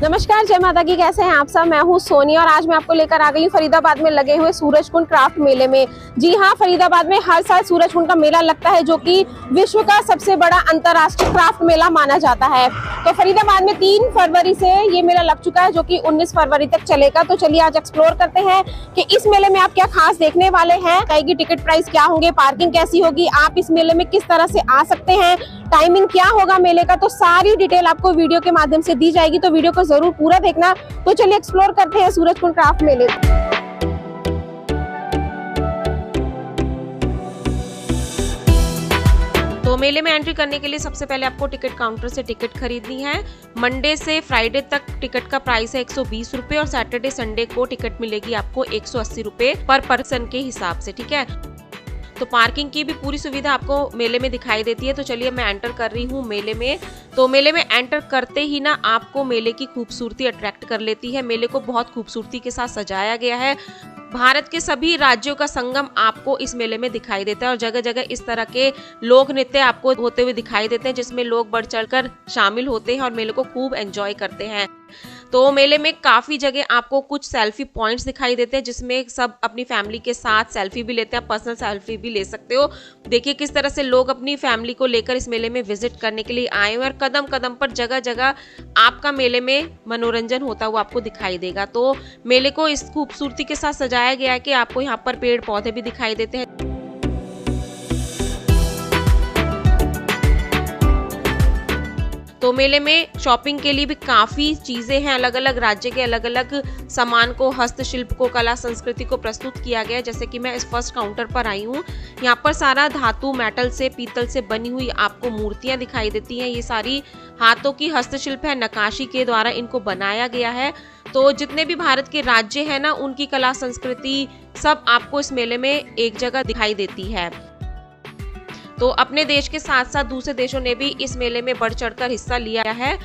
नमस्कार, जय माता की। कैसे हैं आप सब? मैं हूं सोनी और आज मैं आपको लेकर आ गई हूं फरीदाबाद में लगे हुए सूरजकुंड क्राफ्ट मेले में। जी हां, फरीदाबाद में हर साल सूरजकुंड का मेला लगता है जो कि विश्व का सबसे बड़ा अंतर्राष्ट्रीय क्राफ्ट मेला माना जाता है। तो फरीदाबाद में 3 फरवरी से ये मेला लग चुका है जो कि 19 फरवरी तक चलेगा। तो चलिए आज एक्सप्लोर करते हैं कि इस मेले में आप क्या खास देखने वाले हैं, कहीं की टिकट प्राइस क्या होंगे, पार्किंग कैसी होगी, आप इस मेले में किस तरह से आ सकते हैं, टाइमिंग क्या होगा मेले का। तो सारी डिटेल आपको वीडियो के माध्यम से दी जाएगी, तो वीडियो को जरूर पूरा देखना। तो चलिए एक्सप्लोर करते हैं सूरजकुंड क्राफ्ट मेले। तो मेले में एंट्री करने के लिए सबसे पहले आपको टिकट काउंटर से टिकट खरीदनी है। मंडे से फ्राइडे तक टिकट का प्राइस है 120 रुपए और सैटरडे संडे को टिकट मिलेगी आपको 180 रुपए पर पर्सन के हिसाब से। ठीक है, तो पार्किंग की भी पूरी सुविधा आपको मेले में दिखाई देती है। तो चलिए मैं एंटर कर रही हूँ मेले में। तो मेले में एंटर करते ही ना आपको मेले की खूबसूरती अट्रैक्ट कर लेती है। मेले को बहुत खूबसूरती के साथ सजाया गया है। भारत के सभी राज्यों का संगम आपको इस मेले में दिखाई देता है और जगह जगह इस तरह के लोक नृत्य आपको होते हुए दिखाई देते हैं जिसमें लोग बढ़ चढ़कर शामिल होते हैं और मेले को खूब एंजॉय करते हैं। तो मेले में काफी जगह आपको कुछ सेल्फी पॉइंट्स दिखाई देते हैं जिसमें सब अपनी फैमिली के साथ सेल्फी भी लेते हैं, पर्सनल सेल्फी भी ले सकते हो। देखिए किस तरह से लोग अपनी फैमिली को लेकर इस मेले में विजिट करने के लिए आए हुए और कदम कदम पर जगह जगह आपका मेले में मनोरंजन होता हुआ आपको दिखाई देगा। तो मेले को इस खूबसूरती के साथ सजाया गया है कि आपको यहाँ पर पेड़ पौधे भी दिखाई देते हैं। तो मेले में शॉपिंग के लिए भी काफी चीजें हैं। अलग अलग राज्य के अलग अलग सामान को, हस्तशिल्प को, कला संस्कृति को प्रस्तुत किया गया है। जैसे कि मैं इस फर्स्ट काउंटर पर आई हूँ, यहाँ पर सारा धातु, मेटल से, पीतल से बनी हुई आपको मूर्तियां दिखाई देती हैं। ये सारी हाथों की हस्तशिल्प है, नक्काशी के द्वारा इनको बनाया गया है। तो जितने भी भारत के राज्य है ना, उनकी कला संस्कृति सब आपको इस मेले में एक जगह दिखाई देती है। तो अपने देश के साथ साथ दूसरे देशों ने भी इस मेले में बढ़ चढ़कर हिस्सा लिया है।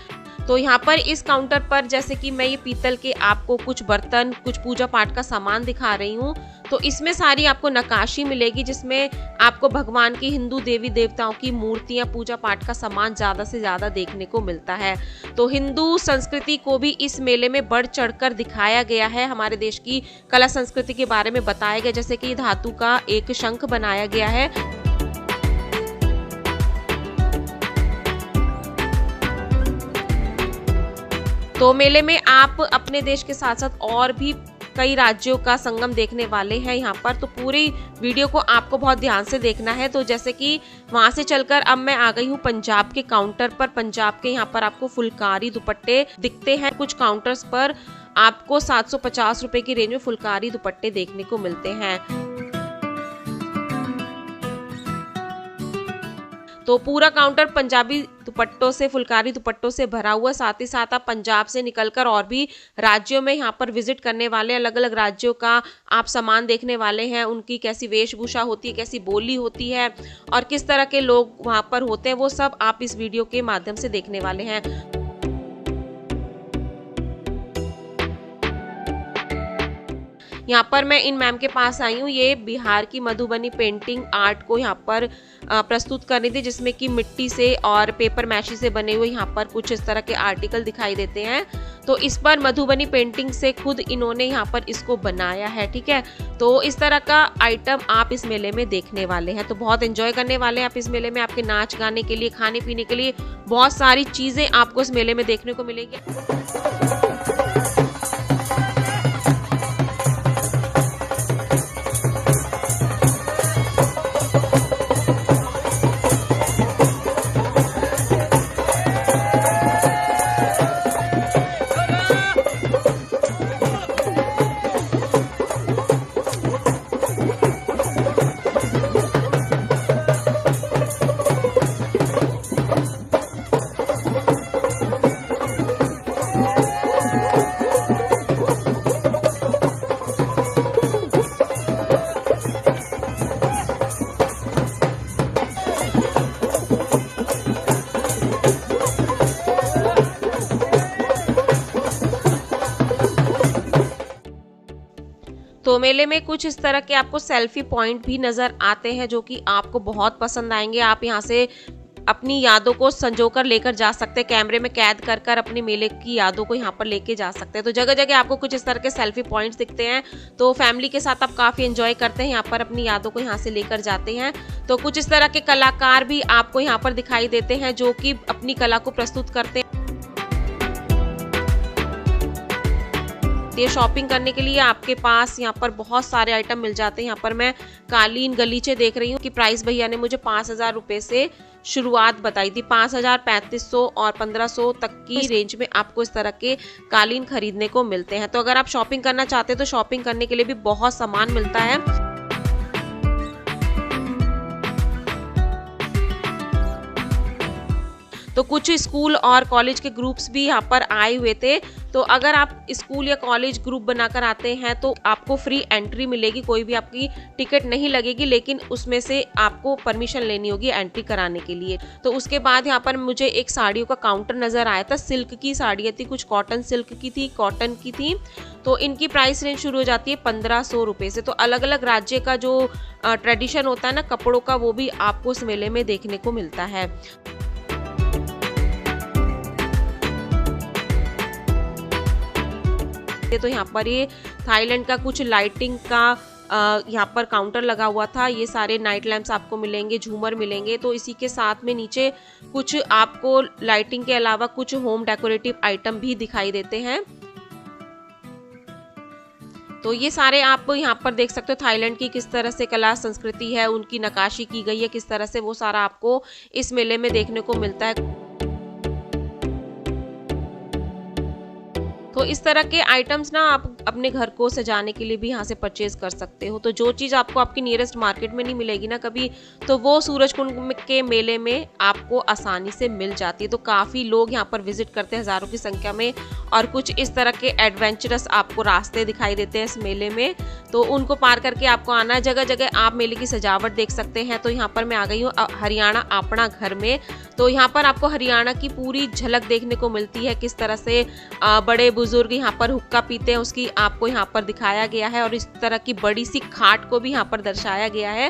तो यहाँ पर इस काउंटर पर जैसे कि मैं ये पीतल के आपको कुछ बर्तन, कुछ पूजा पाठ का सामान दिखा रही हूँ। तो इसमें सारी आपको नक्काशी मिलेगी जिसमें आपको भगवान की, हिंदू देवी देवताओं की मूर्तियां, पूजा पाठ का सामान ज्यादा से ज्यादा देखने को मिलता है। तो हिंदू संस्कृति को भी इस मेले में बढ़ चढ़कर दिखाया गया है। हमारे देश की कला संस्कृति के बारे में बताया गया, जैसे कि धातु का एक शंख बनाया गया है। तो मेले में आप अपने देश के साथ साथ और भी कई राज्यों का संगम देखने वाले हैं यहाँ पर। तो पूरी वीडियो को आपको बहुत ध्यान से देखना है। तो जैसे कि वहां से चलकर अब मैं आ गई हूँ पंजाब के काउंटर पर। पंजाब के यहाँ पर आपको फुलकारी दुपट्टे दिखते हैं। कुछ काउंटर्स पर आपको 750 रुपए की रेंज में फुलकारी दुपट्टे देखने को मिलते हैं। तो पूरा काउंटर पंजाबी दुपट्टों से, फुलकारी दुपट्टों से भरा हुआ। साथ ही साथ आप पंजाब से निकलकर और भी राज्यों में यहाँ पर विजिट करने वाले, अलग अलग राज्यों का आप सामान देखने वाले हैं। उनकी कैसी वेशभूषा होती है, कैसी बोली होती है और किस तरह के लोग वहाँ पर होते हैं, वो सब आप इस वीडियो के माध्यम से देखने वाले हैं। यहाँ पर मैं इन मैम के पास आई हूँ। ये बिहार की मधुबनी पेंटिंग आर्ट को यहाँ पर प्रस्तुत कर रही थी, जिसमें कि मिट्टी से और पेपर मैशी से बने हुए यहाँ पर कुछ इस तरह के आर्टिकल दिखाई देते हैं। तो इस पर मधुबनी पेंटिंग से खुद इन्होंने यहाँ पर इसको बनाया है। ठीक है, तो इस तरह का आइटम आप इस मेले में देखने वाले हैं। तो बहुत एंजॉय करने वाले हैं आप इस मेले में। आपके नाच गाने के लिए, खाने पीने के लिए बहुत सारी चीजें आपको इस मेले में देखने को मिलेंगी। तो मेले में कुछ इस तरह के आपको सेल्फी पॉइंट भी नजर आते हैं जो कि आपको बहुत पसंद आएंगे। आप यहाँ से अपनी यादों को संजोकर लेकर जा सकते हैं, कैमरे में कैद कर कर अपने मेले की यादों को यहाँ पर लेके जा सकते हैं। तो जगह जगह आपको कुछ इस तरह के सेल्फी पॉइंट्स दिखते हैं, तो फैमिली के साथ आप काफी एंजॉय करते हैं, यहाँ पर अपनी यादों को यहाँ से लेकर जाते हैं। तो कुछ इस तरह के कलाकार भी आपको यहाँ पर दिखाई देते हैं जो कि अपनी कला को प्रस्तुत करते हैं। ये शॉपिंग करने के लिए आपके पास यहाँ पर बहुत सारे आइटम मिल जाते हैं। यहाँ पर मैं कालीन गलीचे देख रही हूँ कि प्राइस भैया ने मुझे 5,000 रुपए से शुरुआत बताई थी। 5,000, 3,500 और 1,500 तक की रेंज में आपको इस तरह के कालीन खरीदने को मिलते हैं। तो अगर आप शॉपिंग करना चाहते हैं तो शॉपिंग करने के लिए भी बहुत सामान मिलता है। तो कुछ स्कूल और कॉलेज के ग्रुप्स भी यहाँ पर आए हुए थे। तो अगर आप स्कूल या कॉलेज ग्रुप बनाकर आते हैं तो आपको फ्री एंट्री मिलेगी, कोई भी आपकी टिकट नहीं लगेगी, लेकिन उसमें से आपको परमिशन लेनी होगी एंट्री कराने के लिए। तो उसके बाद यहाँ पर मुझे एक साड़ियों का काउंटर नजर आया था। सिल्क की साड़ियाँ थी, कुछ कॉटन सिल्क की थी, कॉटन की थी। तो इनकी प्राइस रेंज शुरू हो जाती है 1,500 रुपए से। तो अलग अलग राज्य का जो ट्रेडिशन होता है ना कपड़ों का, वो भी आपको इस मेले में देखने को मिलता है। तो यहाँ पर ये थाईलैंड का कुछ लाइटिंग का यहाँ पर काउंटर लगा हुआ था। ये सारे नाइट लैंप्स आपको मिलेंगे, झूमर मिलेंगे। तो इसी के साथ में नीचे कुछ आपको लाइटिंग के अलावा कुछ होम डेकोरेटिव आइटम भी दिखाई देते हैं। तो ये सारे आप यहाँ पर देख सकते हो थाईलैंड की किस तरह से कला संस्कृति है, उनकी नक्काशी की गई है किस तरह से, वो सारा आपको इस मेले में देखने को मिलता है। तो इस तरह के आइटम्स ना आप अपने घर को सजाने के लिए भी यहाँ से परचेज कर सकते हो। तो जो चीज़ आपको आपकी नियरेस्ट मार्केट में नहीं मिलेगी ना कभी, तो वो सूरजकुंड के मेले में आपको आसानी से मिल जाती है। तो काफ़ी लोग यहाँ पर विजिट करते हैं हज़ारों की संख्या में, और कुछ इस तरह के एडवेंचरस आपको रास्ते दिखाई देते हैं इस मेले में। तो उनको पार करके आपको आना है। जगह जगह आप मेले की सजावट देख सकते हैं। तो यहाँ पर मैं आ गई हूँ हरियाणा अपना घर में। तो यहाँ पर आपको हरियाणा की पूरी झलक देखने को मिलती है, किस तरह से बड़े बुजुर्ग यहाँ पर हुक्का पीते हैं उसकी आपको यहाँ पर दिखाया गया है। और इस तरह की बड़ी सी खाट को भी यहाँ पर दर्शाया गया है।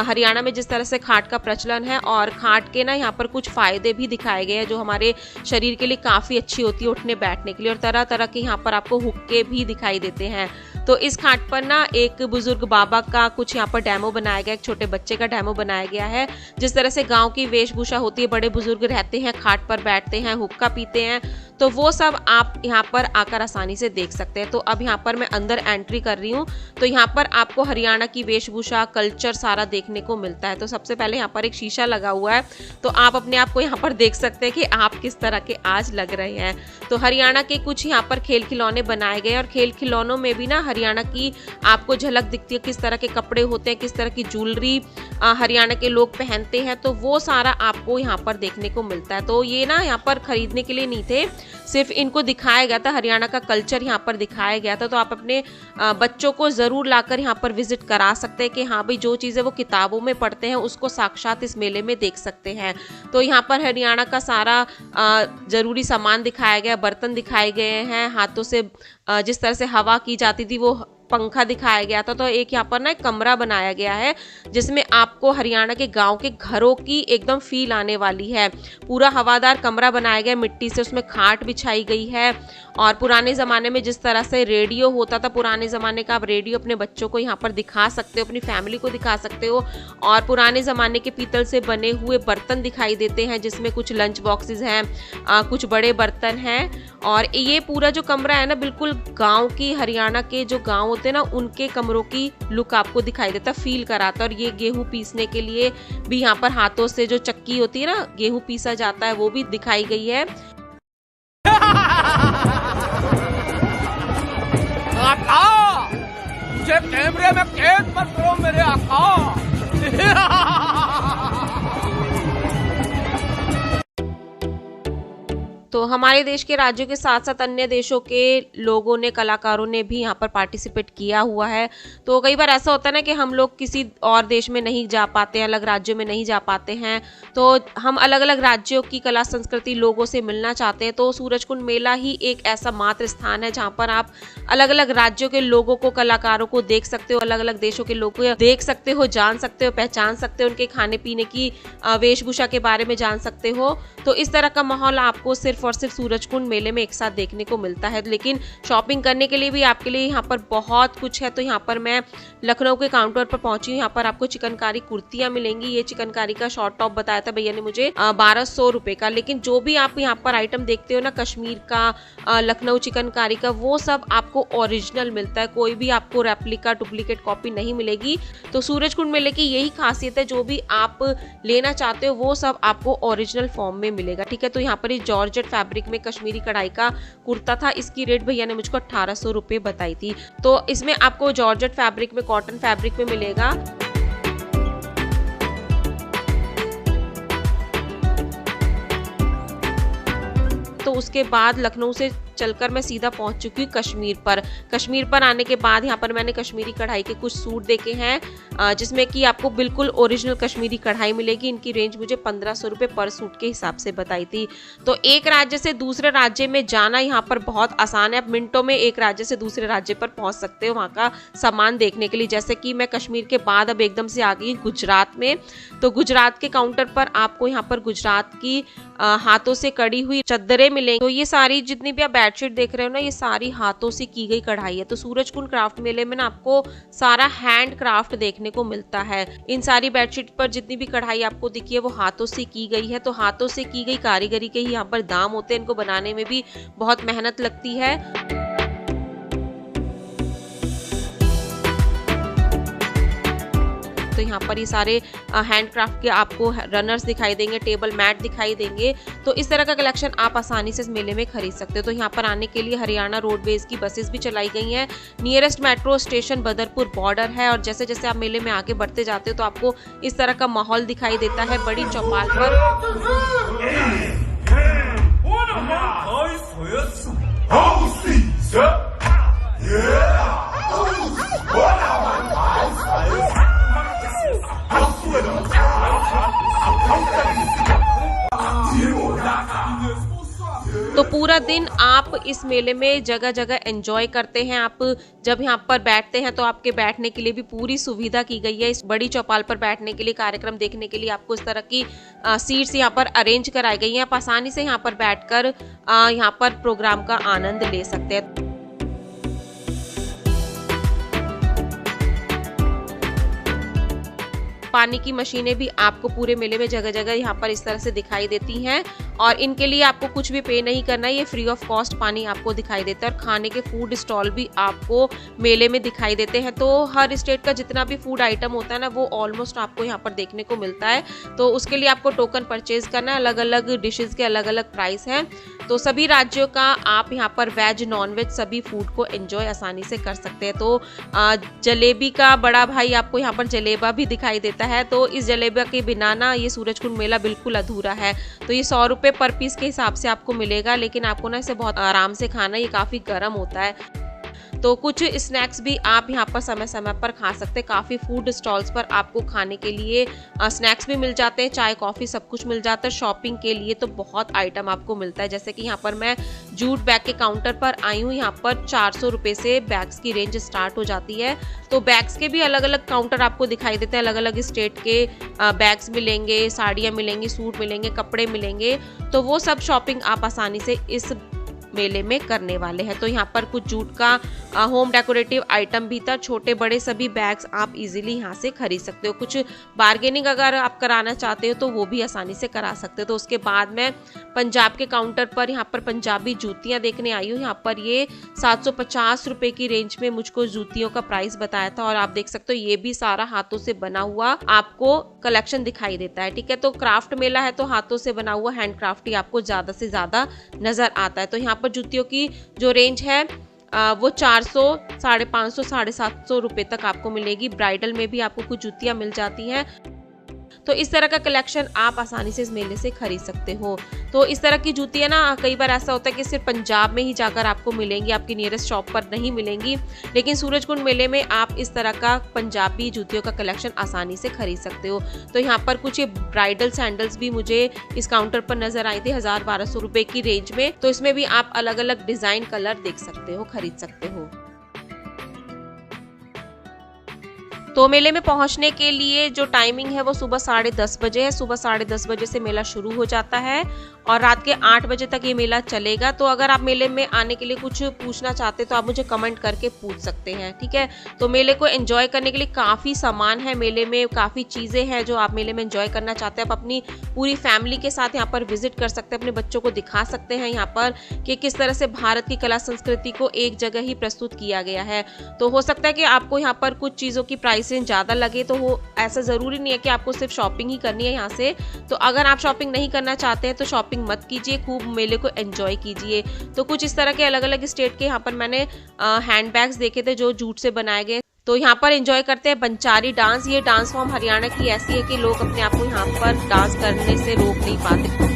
हरियाणा में जिस तरह से खाट का प्रचलन है, और खाट के ना यहाँ पर कुछ फायदे भी दिखाए गए हैं जो हमारे शरीर के लिए काफ़ी अच्छी होती है उठने बैठने के लिए। और तरह तरह के यहाँ पर आपको हुक्के भी दिखाई देते हैं। तो इस खाट पर ना एक बुजुर्ग बाबा का कुछ यहाँ पर डेमो बनाया गया, एक छोटे बच्चे का डेमो बनाया गया है। जिस तरह से गांव की वेशभूषा होती है, बड़े बुजुर्ग रहते हैं, खाट पर बैठते हैं, हुक्का पीते हैं, तो वो सब आप यहाँ पर आकर आसानी से देख सकते हैं। तो अब यहाँ पर मैं अंदर एंट्री कर रही हूँ। तो यहाँ पर आपको हरियाणा की वेशभूषा, कल्चर सारा देखने को मिलता है। तो सबसे पहले यहाँ पर एक शीशा लगा हुआ है, तो आप अपने आप को यहाँ पर देख सकते हैं कि आप किस तरह के आज लग रहे हैं। तो हरियाणा के कुछ यहाँ पर खेल खिलौने बनाए गए, और खेल खिलौनों में भी ना हरियाणा की आपको झलक दिखती है, किस तरह के कपड़े होते हैं, किस तरह की ज्वेलरी हरियाणा के लोग पहनते हैं। तो वो सारा आपको यहाँ पर देखने को मिलता है। तो ये ना यहाँ पर खरीदने के लिए नहीं थे, सिर्फ इनको दिखाया गया था, हरियाणा का कल्चर यहाँ पर दिखाया गया था। तो आप अपने बच्चों को ज़रूर लाकर यहाँ पर विजिट करा सकते हैं कि हाँ भाई जो चीज़ें वो किताबों में पढ़ते हैं उसको साक्षात इस मेले में देख सकते हैं। तो यहाँ पर हरियाणा का सारा ज़रूरी सामान दिखाया गया, बर्तन दिखाए गए हैं, हाथों से जिस तरह से हवा की जाती थी वो पंखा दिखाया गया था। तो एक यहाँ पर ना एक कमरा बनाया गया है जिसमें आपको हरियाणा के गांव के घरों की एकदम फील आने वाली है। पूरा हवादार कमरा बनाया गया मिट्टी से, उसमें खाट बिछाई गई है। और पुराने ज़माने में जिस तरह से रेडियो होता था, पुराने ज़माने का आप रेडियो अपने बच्चों को यहाँ पर दिखा सकते हो, अपनी फैमिली को दिखा सकते हो। और पुराने ज़माने के पीतल से बने हुए बर्तन दिखाई देते हैं जिसमें कुछ लंच बॉक्सेस हैं, कुछ बड़े बर्तन हैं। और ये पूरा जो कमरा है ना बिल्कुल गाँव की, हरियाणा के जो गाँव होते हैं ना उनके कमरों की लुक आपको दिखाई देता, फील कराता। और ये गेहूं पीसने के लिए भी यहाँ पर हाथों से जो चक्की होती है ना, गेहूं पीसा जाता है, वो भी दिखाई गई है। मुझे कैमरे में कैद मत करो मेरे आका। तो हमारे देश के राज्यों के साथ साथ अन्य देशों के लोगों ने, कलाकारों ने भी यहाँ पर पार्टिसिपेट किया हुआ है। तो कई बार ऐसा होता है ना कि हम लोग किसी और देश में नहीं जा पाते हैं, अलग राज्यों में नहीं जा पाते हैं, तो हम अलग अलग राज्यों की कला संस्कृति लोगों से मिलना चाहते हैं। तो सूरजकुंड मेला ही एक ऐसा मात्र स्थान है जहाँ पर आप अलग अलग राज्यों के लोगों को, कलाकारों को देख सकते हो, अलग अलग देशों के लोगों को देख सकते हो, जान सकते हो, पहचान सकते हो, उनके खाने पीने की वेशभूषा के बारे में जान सकते हो। तो इस तरह का माहौल आपको सिर्फ और सिर्फ सूरजकुंड मेले में एक साथ देखने को मिलता है। लेकिन शॉपिंग करने के लिए भी आपके लिए यहाँ पर बहुत कुछ है। तो यहाँ पर मैं लखनऊ के काउंटर पर पहुंची हूँ। यहाँ पर आपको चिकनकारी कुर्तियां मिलेंगी। ये चिकनकारी का शॉर्ट टॉप बताया था भैया ने मुझे 1200 रुपए का। लेकिन जो भी आप यहाँ पर आइटम देखते हो ना, कश्मीर का, लखनऊ चिकनकारी का, वो सब आपको ओरिजिनल मिलता है। कोई भी आपको रेप्लिका, डुप्लीकेट कॉपी नहीं मिलेगी। तो सूरजकुंड मेले की यही खासियत है, जो भी आप लेना चाहते हो वो सब आपको ओरिजिनल फॉर्म में मिलेगा। ठीक है, तो यहाँ पर जॉर्जेट फैब्रिक में कश्मीरी कढ़ाई का कुर्ता था। इसकी रेट भैया ने मुझको 1800 रुपए बताई थी। तो इसमें आपको जॉर्जेट फैब्रिक में, कॉटन फैब्रिक में मिलेगा। तो उसके बाद लखनऊ से चलकर मैं सीधा पहुंच चुकी हूँ कश्मीर पर। कश्मीर पर आने के बाद यहाँ पर मैंने कश्मीरी कढ़ाई के कुछ सूट देखे हैं, जिसमें कि आपको बिल्कुल ओरिजिनल कश्मीरी कढ़ाई मिलेगी। इनकी रेंज मुझे 1500 रुपए पर सूट के हिसाब से बताई थी। तो एक राज्य से दूसरे राज्य में जाना यहाँ पर बहुत आसान है। आप मिनटों में एक राज्य से दूसरे राज्य पर पहुंच सकते हो वहाँ का सामान देखने के लिए। जैसे कि मैं कश्मीर के बाद अब एकदम से आ गई गुजरात में। तो गुजरात के काउंटर पर आपको यहाँ पर गुजरात की हाथों से कड़ी हुई चद्दरें मिलेंगी। तो ये सारी जितनी भी आप बेडशीट देख रहे हो ना, ये सारी हाथों से की गई कढ़ाई है। तो सूरजकुंड क्राफ्ट मेले में ना आपको सारा हैंड क्राफ्ट देखने को मिलता है। इन सारी बेडशीट पर जितनी भी कढ़ाई आपको दिखी है वो हाथों से की गई है। तो हाथों से की गई कारीगरी के ही यहाँ पर दाम होते हैं। इनको बनाने में भी बहुत मेहनत लगती है। तो यहाँ पर ये सारे हैंडक्राफ्ट के आपको रनर्स दिखाई देंगे, टेबल मैट दिखाई देंगे। तो इस तरह का कलेक्शन आप आसानी से इस मेले में खरीद सकते हो। तो यहाँ पर आने के लिए हरियाणा रोडवेज की बसेस भी चलाई गई हैं। Nearest metro station Badarpur border है। और जैसे जैसे आप मेले में आगे बढ़ते जाते हो तो आपको इस तरह का माहौल दिखाई देता है बड़ी चौपाल पर। तो पूरा दिन आप इस मेले में जगह जगह एंजॉय करते हैं। आप जब यहाँ पर बैठते हैं तो आपके बैठने के लिए भी पूरी सुविधा की गई है। इस बड़ी चौपाल पर बैठने के लिए, कार्यक्रम देखने के लिए आपको इस तरह की सीट्स यहाँ पर अरेंज कराई गई हैं। आप आसानी से यहाँ पर बैठकर यहाँ पर प्रोग्राम का आनंद ले सकते हैं। पानी की मशीनें भी आपको पूरे मेले में जगह जगह यहाँ पर इस तरह से दिखाई देती हैं। और इनके लिए आपको कुछ भी पे नहीं करना है। ये फ्री ऑफ कॉस्ट पानी आपको दिखाई देता है। और खाने के फूड स्टॉल भी आपको मेले में दिखाई देते हैं। तो हर स्टेट का जितना भी फूड आइटम होता है ना, वो ऑलमोस्ट आपको यहाँ पर देखने को मिलता है। तो उसके लिए आपको टोकन परचेज करना है। अलग अलग डिशेज के अलग अलग प्राइस हैं। तो सभी राज्यों का आप यहाँ पर वेज, नॉन वेज सभी फूड को एंजॉय आसानी से कर सकते हैं। तो जलेबी का बड़ा भाई आपको यहाँ पर जलेबा भी दिखाई देता है। तो इस जलेबा के बिना ना ये सूरजकुंड मेला बिल्कुल अधूरा है। तो ये 100 रुपए पर पीस के हिसाब से आपको मिलेगा। लेकिन आपको ना इसे बहुत आराम से खाना, ये काफी गर्म होता है। तो कुछ स्नैक्स भी आप यहाँ पर समय समय पर खा सकते हैं। काफ़ी फूड स्टॉल्स पर आपको खाने के लिए स्नैक्स भी मिल जाते हैं, चाय कॉफ़ी सब कुछ मिल जाता है। शॉपिंग के लिए तो बहुत आइटम आपको मिलता है। जैसे कि यहाँ पर मैं जूट बैग के काउंटर पर आई हूँ। यहाँ पर 400 रुपये से बैग्स की रेंज स्टार्ट हो जाती है। तो बैग्स के भी अलग अलग काउंटर आपको दिखाई देते हैं। अलग अलग स्टेट के बैग्स मिलेंगे, साड़ियाँ मिलेंगी, सूट मिलेंगे, कपड़े मिलेंगे। तो वो सब शॉपिंग आप आसानी से इस मेले में करने वाले हैं। तो यहाँ पर कुछ जूट का होम डेकोरेटिव आइटम भी था। छोटे बड़े सभी बैग्स आप इजीली यहाँ से खरीद सकते हो। कुछ बार्गेनिंग अगर आप कराना चाहते हो तो वो भी आसानी से करा सकते हो। तो उसके बाद मैं पंजाब के काउंटर पर यहाँ पर पंजाबी जूतियाँ देखने आई हूँ। यहाँ पर ये 750 रुपए की रेंज में मुझको जूतियों का प्राइस बताया था। और आप देख सकते हो ये भी सारा हाथों से बना हुआ आपको कलेक्शन दिखाई देता है। ठीक है, तो क्राफ्ट मेला है तो हाथों से बना हुआ हैंडक्राफ्ट ही आपको ज्यादा से ज्यादा नजर आता है। तो यहाँ पर जूतियों की जो रेंज है वो 400, 550, 750 रुपए तक आपको मिलेगी। ब्राइडल में भी आपको कुछ जूतियां मिल जाती हैं। तो इस तरह का कलेक्शन आप आसानी से इस मेले से खरीद सकते हो। तो इस तरह की जूतियाँ ना कई बार ऐसा होता है कि सिर्फ पंजाब में ही जाकर आपको मिलेंगी, आपकी नियरेस्ट शॉप पर नहीं मिलेंगी, लेकिन सूरजकुंड मेले में आप इस तरह का पंजाबी जूतियों का कलेक्शन आसानी से खरीद सकते हो। तो यहाँ पर कुछ ये ब्राइडल सैंडल्स भी मुझे इस काउंटर पर नजर आई थी 1000-1200 रुपए की रेंज में। तो इसमें भी आप अलग अलग डिजाइन कलर देख सकते हो, खरीद सकते हो। तो मेले में पहुंचने के लिए जो टाइमिंग है वो सुबह 10:30 बजे है। सुबह 10:30 बजे से मेला शुरू हो जाता है और रात के 8 बजे तक ये मेला चलेगा। तो अगर आप मेले में आने के लिए कुछ पूछना चाहते तो आप मुझे कमेंट करके पूछ सकते हैं, ठीक है। तो मेले को एंजॉय करने के लिए काफ़ी सामान है, मेले में काफ़ी चीज़ें हैं जो आप मेले में एंजॉय करना चाहते हैं। आप अपनी पूरी फैमिली के साथ यहाँ पर विजिट कर सकते हैं, अपने बच्चों को दिखा सकते हैं यहाँ पर कि किस तरह से भारत की कला संस्कृति को एक जगह ही प्रस्तुत किया गया है। तो हो सकता है कि आपको यहाँ पर कुछ चीज़ों की प्राइसें ज़्यादा लगे, तो वो ऐसा ज़रूरी नहीं है कि आपको सिर्फ शॉपिंग ही करनी है यहाँ से। तो अगर आप शॉपिंग नहीं करना चाहते हैं तो शॉपिंग मत कीजिए, खूब मेले को एंजॉय कीजिए। तो कुछ इस तरह के अलग अलग स्टेट के यहाँ पर मैंने हैंड बैग्स देखे थे जो जूट से बनाए गए। तो यहाँ पर एंजॉय करते हैं बंचारी डांस। ये डांस फॉर्म हरियाणा की ऐसी है कि लोग अपने आप को यहाँ पर डांस करने से रोक नहीं पाते।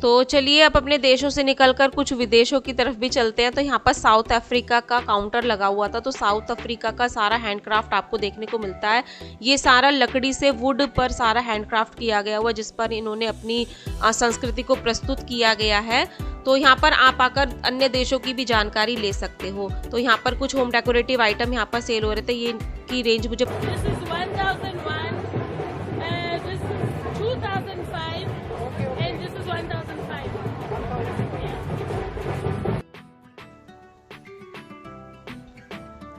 तो चलिए अब अपने देशों से निकलकर कुछ विदेशों की तरफ भी चलते हैं। तो यहाँ पर साउथ अफ्रीका का काउंटर लगा हुआ था। तो साउथ अफ्रीका का सारा हैंडक्राफ्ट आपको देखने को मिलता है। ये सारा लकड़ी से वुड पर सारा हैंडक्राफ्ट किया गया हुआ, जिस पर इन्होंने अपनी संस्कृति को प्रस्तुत किया गया है। तो यहाँ पर आप आकर अन्य देशों की भी जानकारी ले सकते हो। तो यहाँ पर कुछ होम डेकोरेटिव आइटम यहाँ पर सेल हो रहे थे। ये की रेंज मुझे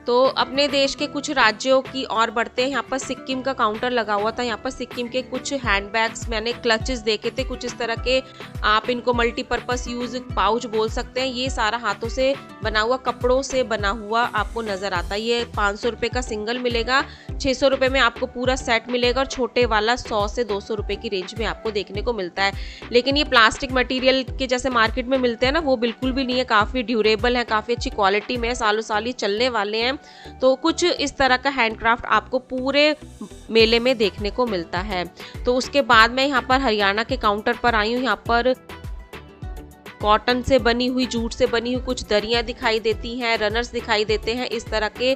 तो अपने देश के कुछ राज्यों की और बढ़ते हैं। यहाँ पर सिक्किम का काउंटर लगा हुआ था। यहाँ पर सिक्किम के कुछ हैंडबैग्स मैंने क्लचेस देखे थे, कुछ इस तरह के, आप इनको मल्टीपर्पस यूज पाउच बोल सकते हैं। ये सारा हाथों से बना हुआ, कपड़ों से बना हुआ आपको नजर आता है। ये 500 रुपये का सिंगल मिलेगा, 600 रुपये में आपको पूरा सेट मिलेगा और छोटे वाला 100 से 200 रुपये की रेंज में आपको देखने को मिलता है। लेकिन ये प्लास्टिक मटेरियल के जैसे मार्केट में मिलते हैं ना, वो बिल्कुल भी नहीं है, काफ़ी ड्यूरेबल है, काफ़ी अच्छी क्वालिटी में, सालों साल ये चलने वाले हैं। तो कुछ इस तरह का हैंडक्राफ्ट आपको पूरे मेले में देखने को मिलता है। तो उसके बाद मैं यहाँ पर हरियाणा के काउंटर पर आई हूँ। यहाँ पर कॉटन से बनी हुई, जूट से बनी हुई कुछ दरियां दिखाई देती हैं, रनर्स दिखाई देते हैं इस तरह के।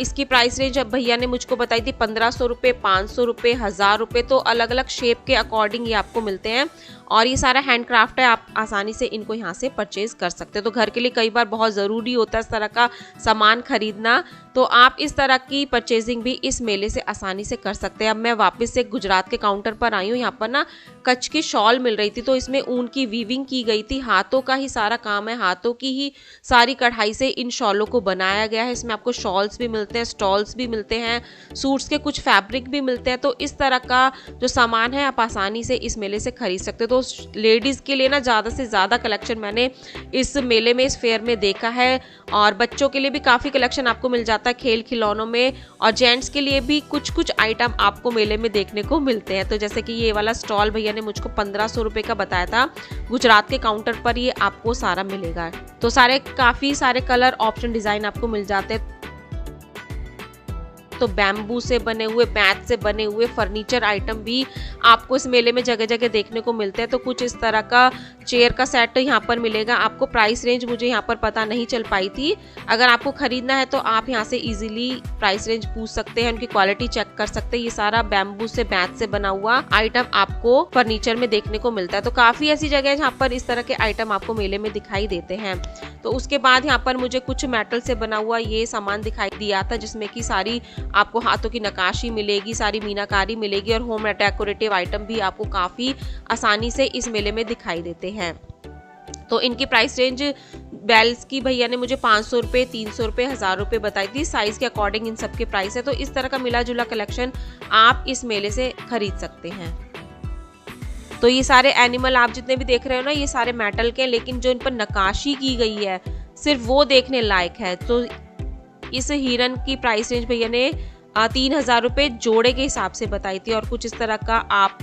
इसकी प्राइस रेंज अब भैया ने मुझको बताई थी 1500 रुपये, 500 रुपये, 1000 रुपये। तो अलग अलग शेप के अकॉर्डिंग ये आपको मिलते हैं और ये सारा हैंडक्राफ्ट है, आप आसानी से इनको यहाँ से परचेज कर सकते हैं। तो घर के लिए कई बार बहुत ज़रूरी होता है इस तरह का सामान खरीदना, तो आप इस तरह की परचेजिंग भी इस मेले से आसानी से कर सकते हैं। अब मैं वापस से गुजरात के काउंटर पर आई हूँ। यहाँ पर ना कच्छ की शॉल मिल रही थी, तो इसमें ऊन की वीविंग की गई थी, हाथों का ही सारा काम है, हाथों की ही सारी कढ़ाई से इन शॉलों को बनाया गया है। इसमें आपको शॉल्स भी मिलते हैं, स्टॉल्स भी मिलते हैं, सूट्स के कुछ फैब्रिक भी मिलते हैं। तो इस तरह का जो सामान है आप आसानी से इस मेले से खरीद सकते हो। तो लेडीज़ के लिए ना ज़्यादा से ज़्यादा कलेक्शन मैंने इस मेले में, इस फेयर में देखा है, और बच्चों के लिए भी काफ़ी कलेक्शन आपको मिल जाता है खेल खिलौनों में, और जेंट्स के लिए भी कुछ कुछ आइटम आपको मेले में देखने को मिलते हैं। तो जैसे कि ये वाला स्टॉल भैया ने मुझको 1500 रुपये का बताया था, गुजरात के काउंटर पर ये आपको सारा मिलेगा। तो काफ़ी सारे कलर ऑप्शन डिज़ाइन आपको मिल जाते हैं। तो बैम्बू से बने हुए, मैट से बने हुए फर्नीचर आइटम भी आपको इस मेले में जगह जगह देखने को मिलते हैं। तो कुछ इस तरह का चेयर का सेट यहाँ पर मिलेगा आपको। प्राइस रेंज मुझे यहाँ पर पता नहीं चल पाई थी। अगर आपको खरीदना है तो आप यहाँ से इजीली प्राइस रेंज पूछ सकते हैं, उनकी क्वालिटी चेक कर सकते हैं। ये सारा बैम्बू से बैच से बना हुआ आइटम आपको फर्नीचर में देखने को मिलता है। तो काफी ऐसी जगह है जहाँ पर इस तरह के आइटम आपको मेले में दिखाई देते हैं। तो उसके बाद यहाँ पर मुझे कुछ मेटल से बना हुआ ये सामान दिखाई दिया था, जिसमें की सारी आपको हाथों की नक्काशी मिलेगी, सारी मीनाकारी मिलेगी और होम डेकोरेटिव आइटम भी आपको काफी आसानी से इस मेले में दिखाई देते हैं। तो इनकी प्राइस रेंज बेल्स की भैया ने मुझे 500 रुपये, 300 रुपये, 1000 रुपये बताई थी। साइज के अकॉर्डिंग इन सबके प्राइस है। तो इस तरह का मिला जुला कलेक्शन आप इस मेले से खरीद सकते हैं। तो ये सारे एनिमल आप जितने भी देख रहे हो ना, ये सारे मेटल के, लेकिन जो इन पर नक्काशी की गई है सिर्फ वो देखने लायक है। तो इस हिरन की प्राइस रेंज भैया ने 3000 रुपये जोड़े के हिसाब से बताई थी। और कुछ इस तरह का आप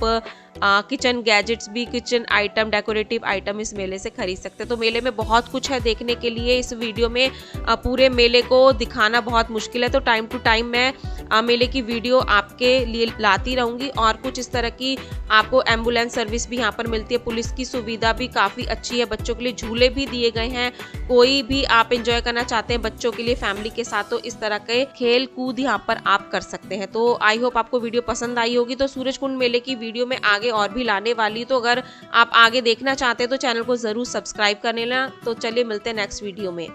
किचन गैजेट्स भी, किचन आइटम, डेकोरेटिव आइटम इस मेले से खरीद सकते हैं। तो मेले में बहुत कुछ है देखने के लिए। इस वीडियो में पूरे मेले को दिखाना बहुत मुश्किल है, तो टाइम टू टाइम मैं मेले की वीडियो आपके लिए लाती रहूंगी। और कुछ इस तरह की आपको एम्बुलेंस सर्विस भी यहाँ पर मिलती है। पुलिस की सुविधा भी काफ़ी अच्छी है। बच्चों के लिए झूले भी दिए गए हैं। कोई भी आप एंजॉय करना चाहते हैं बच्चों के लिए, फैमिली के साथ, तो इस तरह के खेल कूद यहाँ पर आप कर सकते हैं। तो आई होप आपको वीडियो पसंद आई होगी। तो सूरजकुंड मेले की वीडियो में आगे और भी लाने वाली, तो अगर आप आगे देखना चाहते हैं तो चैनल को जरूर सब्सक्राइब कर लेना। तो चलिए मिलते हैं नेक्स्ट वीडियो में।